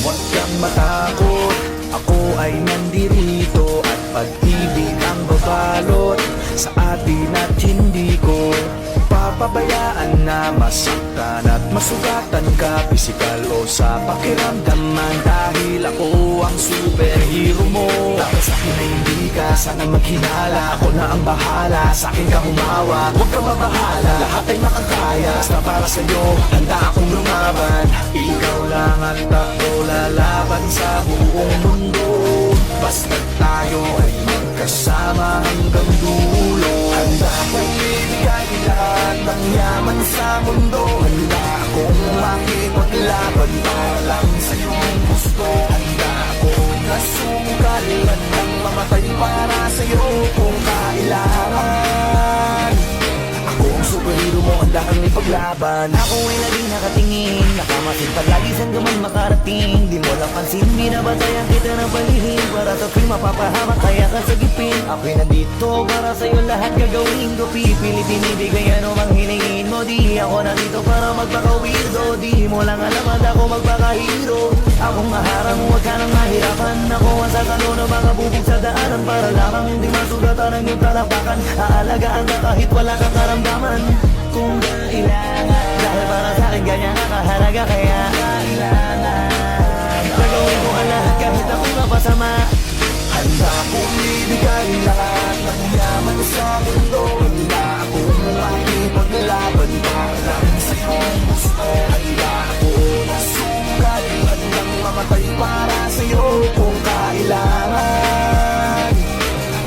Huwag kang matakot, ako ay nandirito at pag-ibig ang babalot sa atin at hindi ko papabayaan na masaktan at masugatan ka, pisikal o sa pakiramdaman. Dahil ako ang superhero mo, dapat sa'kin ay hindi ka sana maghinala. Ako na ang bahala, sa'kin ka humawak, huwag ka mabahala, lahat ay makakaya. Basta para sa'yo, handa akong lumaban. Ikaw lang at ako lalaban sa buong mundo. Basta tayo ay magkasama hanggang dulo. Handa akong ibigay lahat ng yaman sa mundo. Handa akong makipaglaban para lang sa iyong gusto. Handa akong nasungkal at ang mamatay para sa iyo kung kailangan. Ako ang superhero mo, handa kang ipaglaban. Ako ay laging nakatingin, nakamasin palagi saan ka man makarating. Di mo lang pansin, binabantayan kita ng palihim. Para sa tuwing mapapahamak, kaya ka sagipin. Ako'y nandito para sa'yo lahat gagawin ko. Pipilit binibigay ano mang hiningin mo. Di ako nandito para magpaka-weirdo. Di mo lang alam at ako magpaka-hero. Akong maharang, huwag ka nang mahirapan. Ako ang sasalo ng mga bubog sa daanan. Para lamang hindi masugatan ang iyong talapakan. Aalagaan ka kahit wala kang karamdaman kung kailangan. Dahil para sa'kin ganyan ang kahalaga, kaya kailangan gagawin ko ang lahat kahit ako'y mapasama. Handa akong ibigay lahat ng yaman sa mundo. Handa akong makipaglaban para lang sa iyong gusto. Handa akong nasungkal at nang mamatay para sa iyo kung kailangan.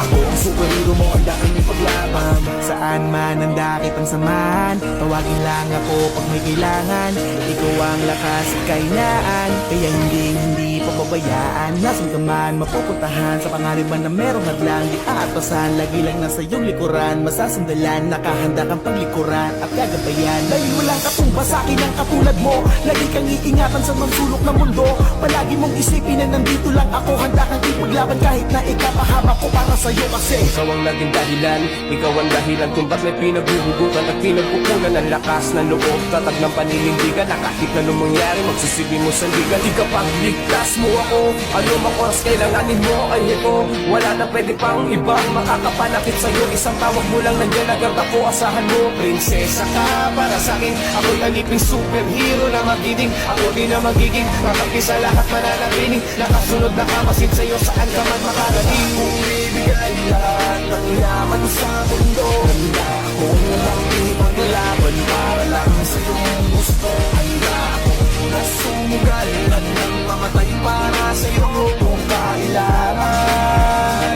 Ako ang superhero mo, handa kang ipaglaban. Saan man ang dakit ang samahan, tawagin lang ako pag may kailangan. Ikaw ang lakas at kailangan, kaya hindi pababayaan. Nasaan ka man mapupuntahan, sa pangariban na merong hadlang di aatasan. Lagi lang nasa iyong likuran, masasandalan, nakahanda kang paglikuran at gagabayan. Dahil walang katumba sa akin ang katulad mo, lagi kang iingatan sa mansulok ng mundo. Palagi mong isipin na nandito lang ako, handa kang ipaglaban kahit na ikapahaba ko para sa'yo. Kasi ikaw ang naging dahilan, ikaw ang dahilan kung ba't may pinaghuhugutan at pinagkukunan ng lakas ng loob. Tatag ng paninindigan na kahit na anong mangyari, magsusilbi mo sa ligan. Di ka pang ligtas mo ako, ano mang oras kailanganin mo ay ito. Wala na pwede pang ibang makakapanakit sa'yo. Isang tawag mo lang nandiyan agad ako, asahan mo. Prinsesa ka para sa'kin, ako'y aliping superhero na magiging. Ako din na magiging kakampi sa lahat mananatiling. Nakasunod na kamasid sa'yo saan ka man makarating. kung ibigay lahat ng yaman sa mundo. Handa akong makipaglaban para lang sa iyong gusto. Handa akong nasunggal at nang mamatay para sa iyo kung kailangan.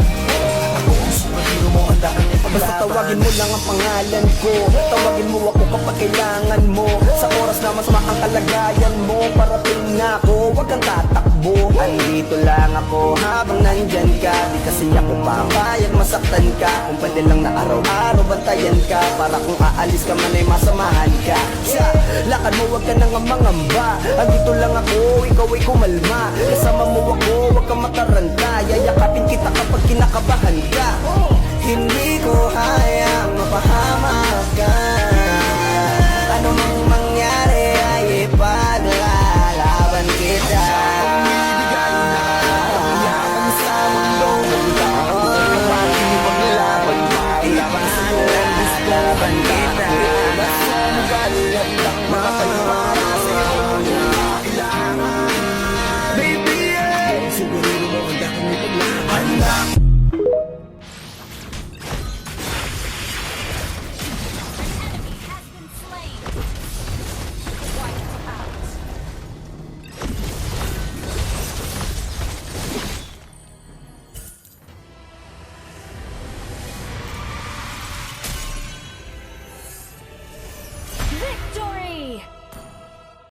Ako ang superhero mo, handa kang ipaglaban. Basta tawagin mo lang ang pangalan ko, tawagin mo ako kapag kailangan mo. Sa oras na masama ang kalagayan mo, parating na ako, huwag kang tatakbo. Andito lang ako habang nandyan ka, di kasi ako papayag masaktan ka. Kung pwede lang na araw-araw bantayan ka, para kung aalis ka man ay masamahan ka. Lakad mo, huwag ka nang mangamba, andito lang ako, ikaw ay kumalma. Kasama mo ako, huwag kang mataranta, yayakapin kita kapag kinakabahan ka. Hindi ko hayang mapahamak ka.